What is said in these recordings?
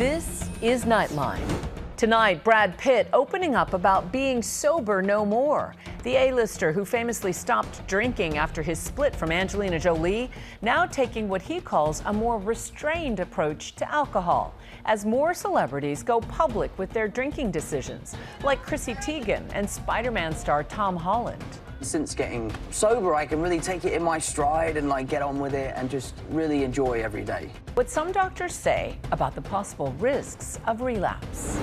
This is Nightline. Tonight, Brad Pitt opening up about being sober no more. The A-lister who famously stopped drinking after his split from Angelina Jolie, now taking what he calls a more restrained approach to alcohol, as more celebrities go public with their drinking decisions, like Chrissy Teigen and Spider-Man star Tom Holland. Since getting sober, I can really take it in my stride and get on with it and just really enjoy every day. What some doctors say about the possible risks of relapse.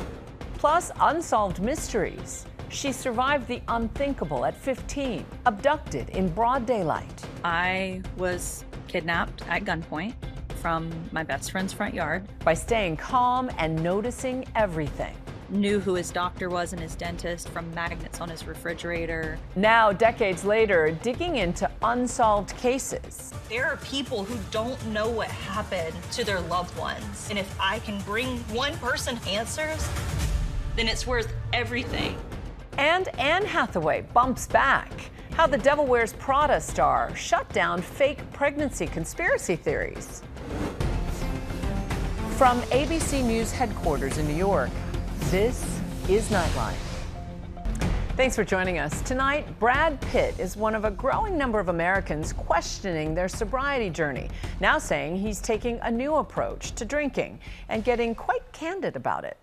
Plus, unsolved mysteries. She survived the unthinkable at 15, abducted in broad daylight. I was kidnapped at gunpoint from my best friend's front yard. By staying calm and noticing everything. Knew who his doctor was and his dentist from magnets on his refrigerator. Now, decades later, digging into unsolved cases. There are people who don't know what happened to their loved ones. And if I can bring one person answers, then it's worth everything. And Anne Hathaway bumps back. How the Devil Wears Prada star shut down fake pregnancy conspiracy theories. From ABC News headquarters in New York, this is Nightline. Thanks for joining us. Tonight, Brad Pitt is one of a growing number of Americans questioning their sobriety journey, now saying he's taking a new approach to drinking and getting quite candid about it.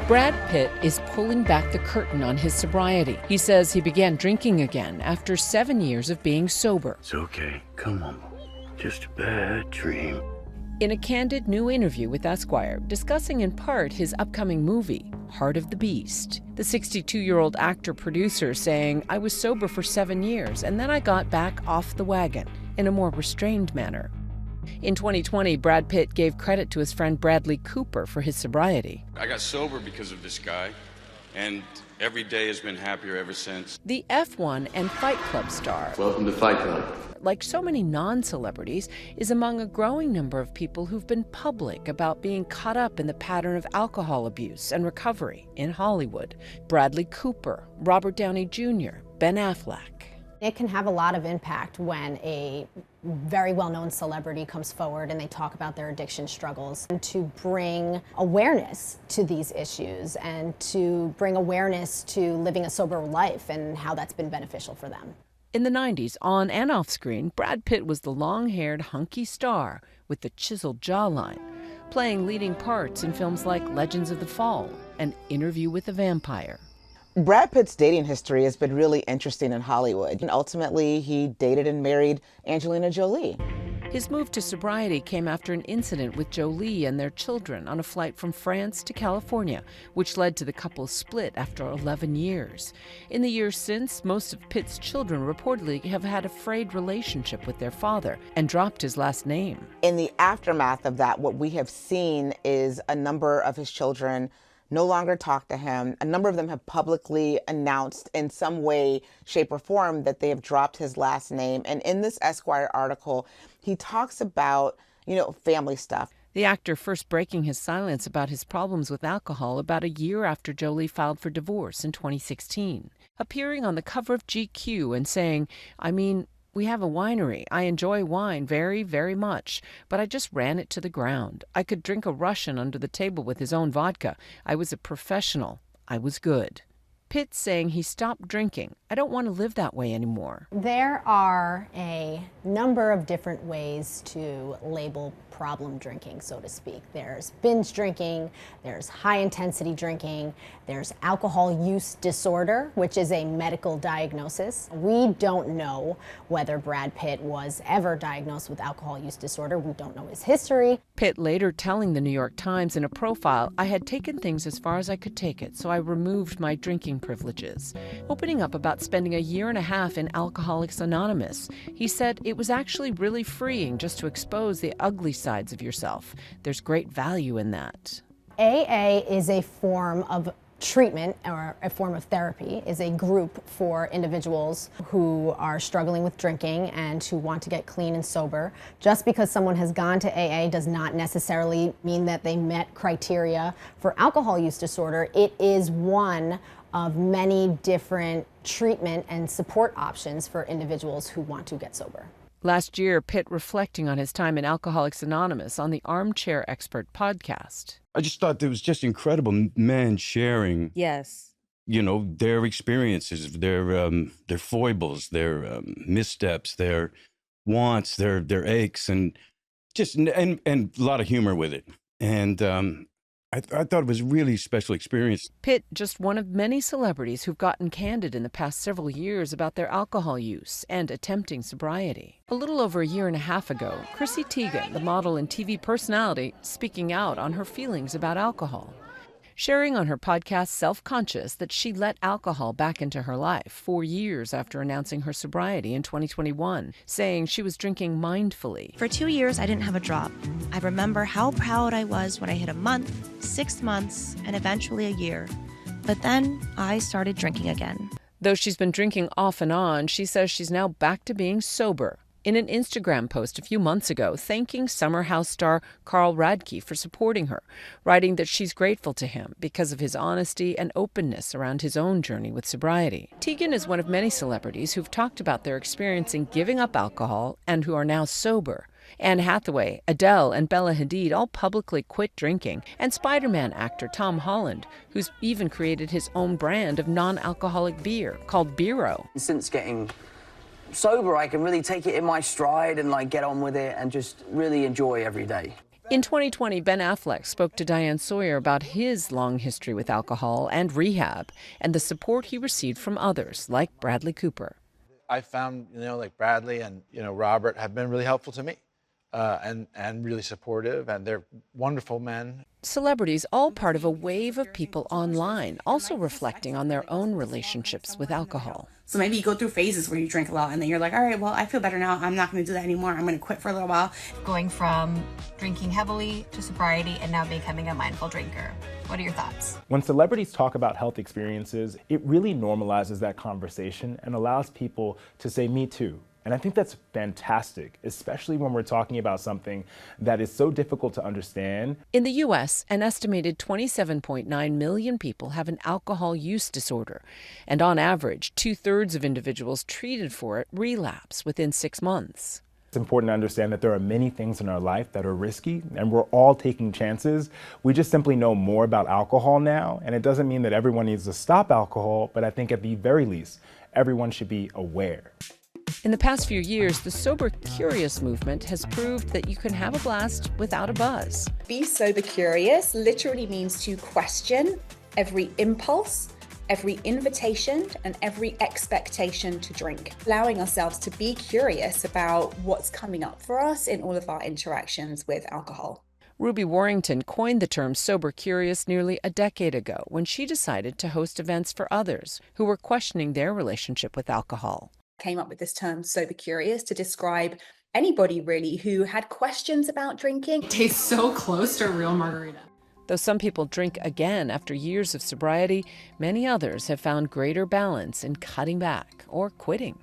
Brad Pitt is pulling back the curtain on his sobriety. He says he began drinking again after 7 years of being sober. It's okay. Come on. Just a bad dream. In a candid new interview with Esquire, discussing in part his upcoming movie, Heart of the Beast. The 62-year-old actor-producer saying, "I was sober for 7 years, and then I got back off the wagon in a more restrained manner." In 2020, Brad Pitt gave credit to his friend Bradley Cooper for his sobriety. I got sober because of this guy, and every day has been happier ever since. The F1 and Fight Club star, Welcome to Fight Club. like so many non-celebrities, is among a growing number of people who've been public about being caught up in the pattern of alcohol abuse and recovery in Hollywood. Bradley Cooper, Robert Downey Jr., Ben Affleck. It can have a lot of impact when a very well-known celebrity comes forward and they talk about their addiction struggles, and to bring awareness to these issues and to bring awareness to living a sober life and how that's been beneficial for them. In the 90s, on and off screen, Brad Pitt was the long-haired, hunky star with the chiseled jawline, playing leading parts in films like Legends of the Fall and Interview with the Vampire. Brad Pitt's dating history has been really interesting in Hollywood. And ultimately, he dated and married Angelina Jolie. His move to sobriety came after an incident with Jolie and their children on a flight from France to California, which led to the couple's split after 11 years. In the years since, most of Pitt's children reportedly have had a frayed relationship with their father and dropped his last name. In the aftermath of that, what we have seen is a number of his children no longer talk to him. A number of them have publicly announced in some way, shape, or form that they have dropped his last name. And in this Esquire article, he talks about, family stuff. The actor first breaking his silence about his problems with alcohol about a year after Jolie filed for divorce in 2016. Appearing on the cover of GQ and saying, "We have a winery. I enjoy wine very, very much, but I just ran it to the ground. I could drink a Russian under the table with his own vodka. I was a professional. I was good." Pitt saying he stopped drinking. "I don't want to live that way anymore." There are a number of different ways to label problem drinking, so to speak. There's binge drinking, there's high-intensity drinking, there's alcohol use disorder, which is a medical diagnosis. We don't know whether Brad Pitt was ever diagnosed with alcohol use disorder. We don't know his history. Pitt later telling the New York Times in a profile, "I had taken things as far as I could take it, so I removed my drinking privileges." Opening up about spending a year and a half in Alcoholics Anonymous, he said it was actually really freeing just to expose the ugly sides of yourself. There's great value in that. AA is a form of treatment, or a form of therapy, is a group for individuals who are struggling with drinking and who want to get clean and sober. Just because someone has gone to AA does not necessarily mean that they met criteria for alcohol use disorder. It is one of many different treatment and support options for individuals who want to get sober. Last year, Pitt reflecting on his time in Alcoholics Anonymous on the Armchair Expert podcast. I just thought it was just incredible, men sharing, Yes. you know, their experiences, their foibles, their missteps, their wants, their aches, and just and a lot of humor with it. And I thought it was a really special experience. Pitt, just one of many celebrities who've gotten candid in the past several years about their alcohol use and attempting sobriety. A little over a year and a half ago, Chrissy Teigen, the model and TV personality, speaking out on her feelings about alcohol. Sharing on her podcast Self-Conscious that she let alcohol back into her life 4 years after announcing her sobriety in 2021, saying she was drinking mindfully. For 2 years, I didn't have a drop. I remember how proud I was when I hit a month, 6 months, and eventually a year. But then I started drinking again. Though she's been drinking off and on, she says she's now back to being sober. In an Instagram post a few months ago, thanking Summer House star Carl Radke for supporting her, writing that she's grateful to him because of his honesty and openness around his own journey with sobriety. Teigen is one of many celebrities who've talked about their experience in giving up alcohol and who are now sober. Anne Hathaway, Adele, and Bella Hadid all publicly quit drinking, and Spider-Man actor Tom Holland, who's even created his own brand of non-alcoholic beer called Beero. Since getting sober, I can really take it in my stride and like get on with it and just really enjoy every day. In 2020, Ben Affleck spoke to Diane Sawyer about his long history with alcohol and rehab and the support he received from others like Bradley Cooper. I found, like Bradley and, Robert have been really helpful to me and really supportive, and they're wonderful men. Celebrities, all part of a wave of people online, also reflecting on their own relationships with alcohol. So maybe you go through phases where you drink a lot and then you're like, all right, well, I feel better now. I'm not going to do that anymore. I'm going to quit for a little while. Going from drinking heavily to sobriety and now becoming a mindful drinker. What are your thoughts? When celebrities talk about health experiences, it really normalizes that conversation and allows people to say, me too. And I think that's fantastic, especially when we're talking about something that is so difficult to understand. In the U.S., an estimated 27.9 million people have an alcohol use disorder. And on average, 2/3 of individuals treated for it relapse within 6 months. It's important to understand that there are many things in our life that are risky, and we're all taking chances. We just simply know more about alcohol now, and it doesn't mean that everyone needs to stop alcohol, but I think at the very least, everyone should be aware. In the past few years, the Sober Curious movement has proved that you can have a blast without a buzz. Be sober curious literally means to question every impulse, every invitation, and every expectation to drink. Allowing ourselves to be curious about what's coming up for us in all of our interactions with alcohol. Ruby Warrington coined the term Sober Curious nearly a decade ago when she decided to host events for others who were questioning their relationship with alcohol. Came up with this term sober curious to describe anybody really who had questions about drinking. It tastes so close to a real margarita. Though some people drink again after years of sobriety, many others have found greater balance in cutting back or quitting.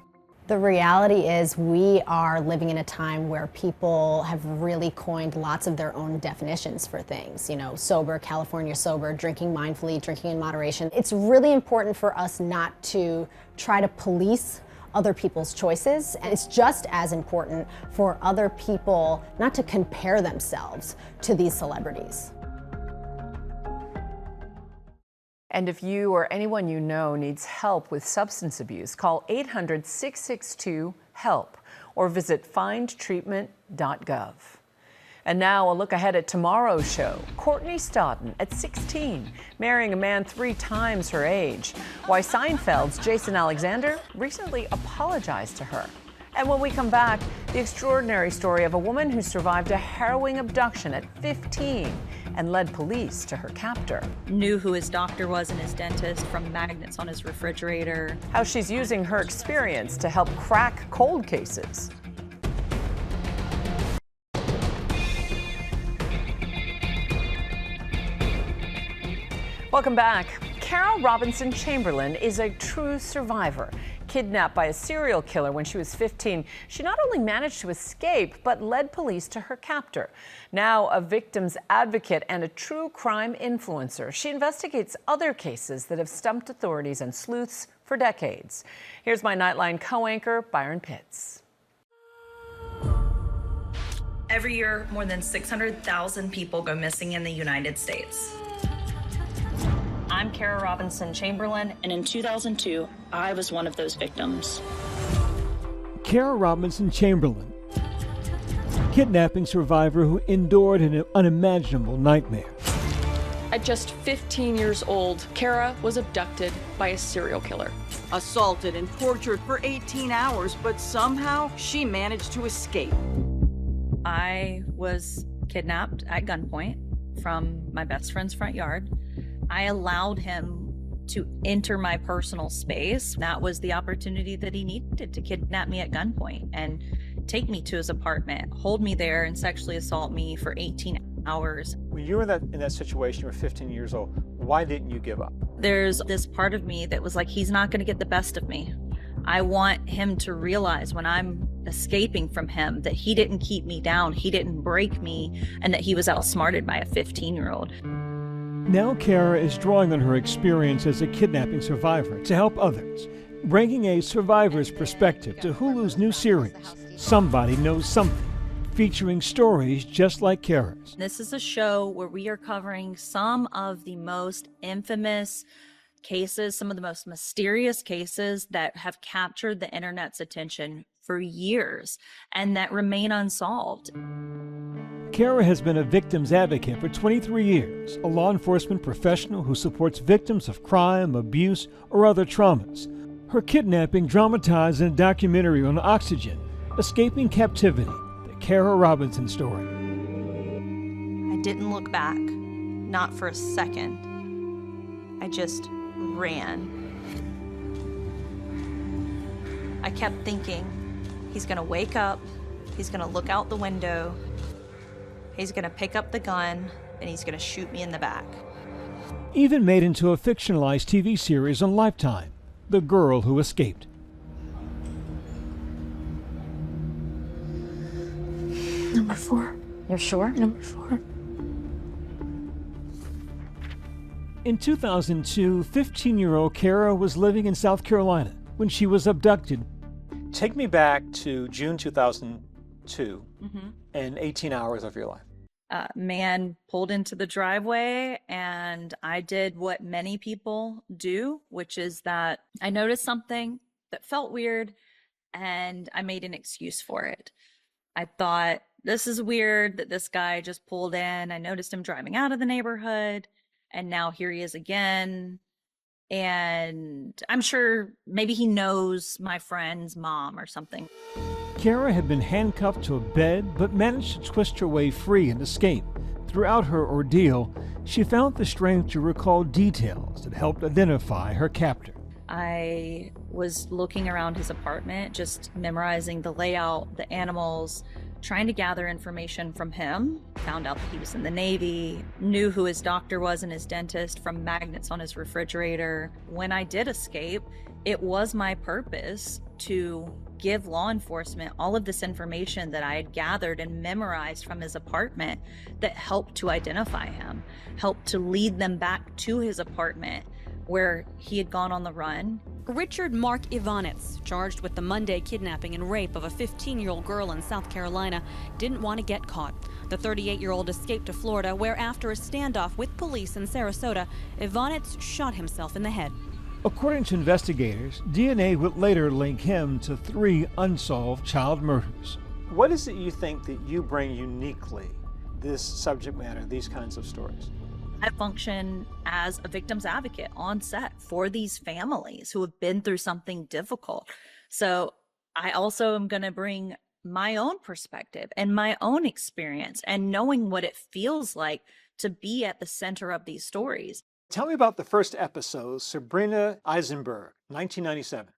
The reality is we are living in a time where people have really coined lots of their own definitions for things. Sober, California sober, drinking mindfully, drinking in moderation. It's really important for us not to try to police other people's choices, and it's just as important for other people not to compare themselves to these celebrities. And if you or anyone you know needs help with substance abuse, call 800-662-HELP or visit findtreatment.gov. And now a look ahead at tomorrow's show. Courtney Stodden at 16, marrying a man 3 times her age. Why Seinfeld's Jason Alexander recently apologized to her. And when we come back, the extraordinary story of a woman who survived a harrowing abduction at 15 and led police to her captor. Knew who his doctor was and his dentist from magnets on his refrigerator. How she's using her experience to help crack cold cases. Welcome back. Kara Robinson Chamberlain is a true survivor. Kidnapped by a serial killer when she was 15, she not only managed to escape, but led police to her captor. Now a victim's advocate and a true crime influencer, she investigates other cases that have stumped authorities and sleuths for decades. Here's my Nightline co-anchor, Byron Pitts. Every year, more than 600,000 people go missing in the United States. I'm Kara Robinson Chamberlain, and in 2002, I was one of those victims. Kara Robinson Chamberlain, kidnapping survivor who endured an unimaginable nightmare. At just 15 years old, Kara was abducted by a serial killer. Assaulted and tortured for 18 hours, but somehow she managed to escape. I was kidnapped at gunpoint from my best friend's front yard. I allowed him to enter my personal space. That was the opportunity that he needed to kidnap me at gunpoint and take me to his apartment, hold me there, and sexually assault me for 18 hours. When you were in that situation, you were 15 years old, why didn't you give up? There's this part of me that was like, he's not going to get the best of me. I want him to realize when I'm escaping from him that he didn't keep me down, he didn't break me, and that he was outsmarted by a 15-year-old. Now Kara is drawing on her experience as a kidnapping survivor to help others, bringing a survivor's perspective to Hulu's new series, Somebody Knows Something, featuring stories just like Kara's. This is a show where we are covering some of the most infamous cases, some of the most mysterious cases that have captured the internet's attention for years and that remain unsolved. Kara has been a victims advocate for 23 years, a law enforcement professional who supports victims of crime, abuse, or other traumas. Her kidnapping dramatized in a documentary on Oxygen, Escaping Captivity, the Kara Robinson story. I didn't look back, not for a second. I just ran. I kept thinking, he's gonna wake up, he's gonna look out the window, he's gonna pick up the gun, and he's gonna shoot me in the back. Even made into a fictionalized TV series on Lifetime, The Girl Who Escaped. Number 4. You're sure? Number 4. In 2002, 15-year-old Kara was living in South Carolina when she was abducted. Take me back to June 2002 and 18 hours of your life. Man pulled into the driveway, and I did what many people do, which is that I noticed something that felt weird, and I made an excuse for it. I thought, this is weird that this guy just pulled in. I noticed him driving out of the neighborhood. And now here he is again. And I'm sure maybe he knows my friend's mom or something. Kara had been handcuffed to a bed, but managed to twist her way free and escape. Throughout her ordeal, she found the strength to recall details that helped identify her captor. I was looking around his apartment, just memorizing the layout, the animals, trying to gather information from him. Found out that he was in the Navy, knew who his doctor was and his dentist from magnets on his refrigerator. When I did escape, it was my purpose to give law enforcement all of this information that I had gathered and memorized from his apartment that helped to identify him, helped to lead them back to his apartment where he had gone on the run. Richard Mark Ivanitz, charged with the Monday kidnapping and rape of a 15-year-old girl in South Carolina, didn't want to get caught. The 38-year-old escaped to Florida, where after a standoff with police in Sarasota, Ivanitz shot himself in the head. According to investigators, DNA would later link him to 3 unsolved child murders. What is it you think that you bring uniquely, this subject matter, these kinds of stories? I function as a victim's advocate on set for these families who have been through something difficult. So I also am going to bring my own perspective and my own experience and knowing what it feels like to be at the center of these stories. Tell me about the first episode, Sabrina Eisenberg, 1997.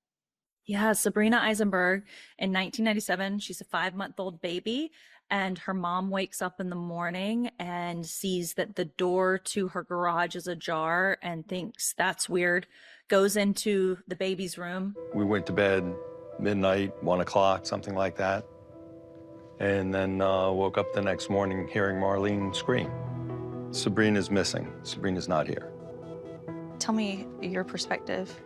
Yeah, Sabrina Eisenberg in 1997, she's a 5-month-old baby. And her mom wakes up in the morning and sees that the door to her garage is ajar and thinks that's weird, goes into the baby's room. We went to bed midnight, 1 o'clock, something like that. And then woke up the next morning hearing Marlene scream. Sabrina's missing. Sabrina's not here. Tell me your perspective.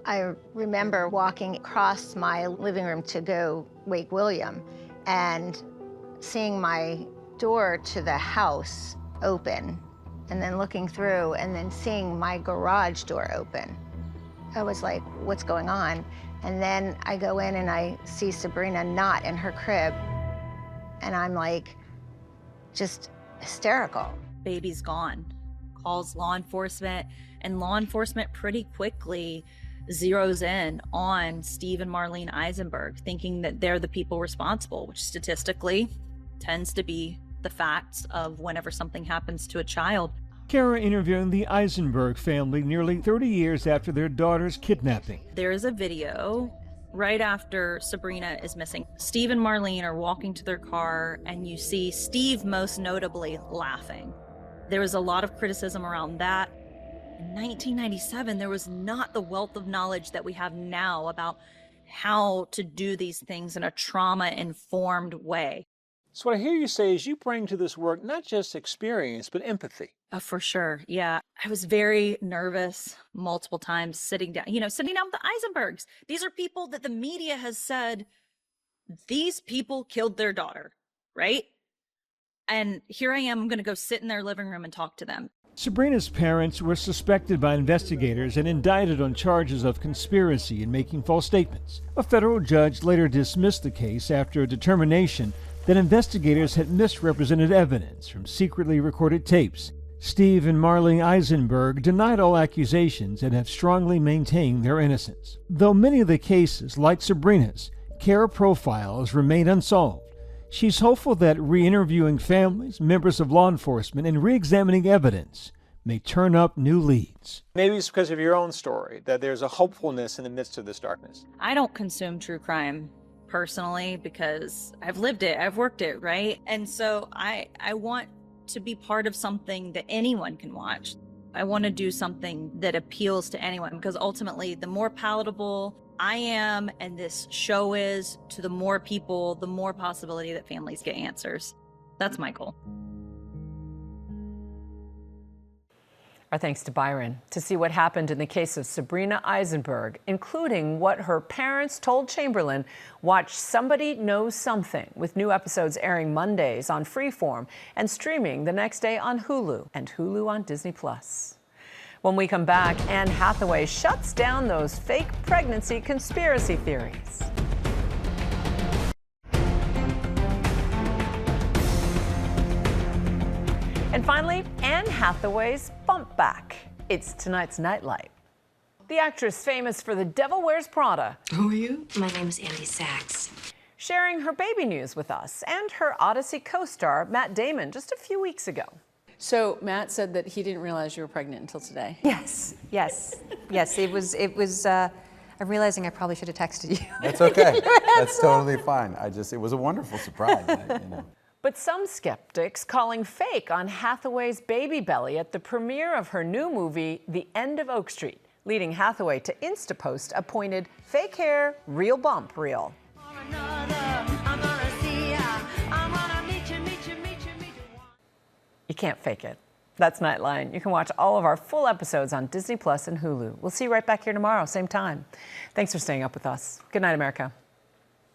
I remember walking across my living room to go wake William, and seeing my door to the house open and then looking through and then seeing my garage door open. I was like, what's going on? And then I go in and I see Sabrina not in her crib. And I'm like, just hysterical. Baby's gone. Calls law enforcement, and law enforcement pretty quickly zeroes in on Steve and Marlene Eisenberg, thinking that they're the people responsible, which statistically tends to be the facts of whenever something happens to a child. Kara interviewing the Eisenberg family nearly 30 years after their daughter's kidnapping. There is a video right after Sabrina is missing. Steve and Marlene are walking to their car, and you see Steve most notably laughing. There was a lot of criticism around that. In 1997, there was not the wealth of knowledge that we have now about how to do these things in a trauma-informed way. So what I hear you say is you bring to this work not just experience, but empathy. For sure, yeah. I was very nervous multiple times sitting down with the Eisenbergs. These are people that the media has said, these people killed their daughter, right? And here I am going to go sit in their living room and talk to them. Sabrina's parents were suspected by investigators and indicted on charges of conspiracy and making false statements. A federal judge later dismissed the case after a determination that investigators had misrepresented evidence from secretly recorded tapes. Steve and Marlene Eisenberg denied all accusations and have strongly maintained their innocence. Though many of the cases, like Sabrina's, Kara profiles remain unsolved, she's hopeful that re-interviewing families, members of law enforcement, and re-examining evidence may turn up new leads. Maybe it's because of your own story that there's a hopefulness in the midst of this darkness. I don't consume true crime personally because I've lived it, I've worked it, right? And so I want to be part of something that anyone can watch. I want to do something that appeals to anyone, because ultimately the more palatable I am and this show is to the more people, the more possibility that families get answers. That's my goal. Our thanks to Byron. To see what happened in the case of Sabrina Eisenberg, including what her parents told Chamberlain, watch Somebody Knows Something, with new episodes airing Mondays on Freeform and streaming the next day on Hulu and Hulu on Disney+. When we come back, Anne Hathaway shuts down those fake pregnancy conspiracy theories. And finally, Anne Hathaway's bump back. It's tonight's Nightlight. The actress famous for The Devil Wears Prada. Who are you? My name is Andy Sachs. Sharing her baby news with us and her Odyssey co-star, Matt Damon, just a few weeks ago. So Matt said that he didn't realize you were pregnant until today. Yes. It was. I'm realizing I probably should have texted you. That's okay. That's totally fine. It was a wonderful surprise. But some skeptics calling fake on Hathaway's baby belly at the premiere of her new movie, The End of Oak Street, leading Hathaway to Instapost appointed fake hair, real bump reel. You can't fake it. That's Nightline. You can watch all of our full episodes on Disney+ and Hulu. We'll see you right back here tomorrow, same time. Thanks for staying up with us. Good night, America.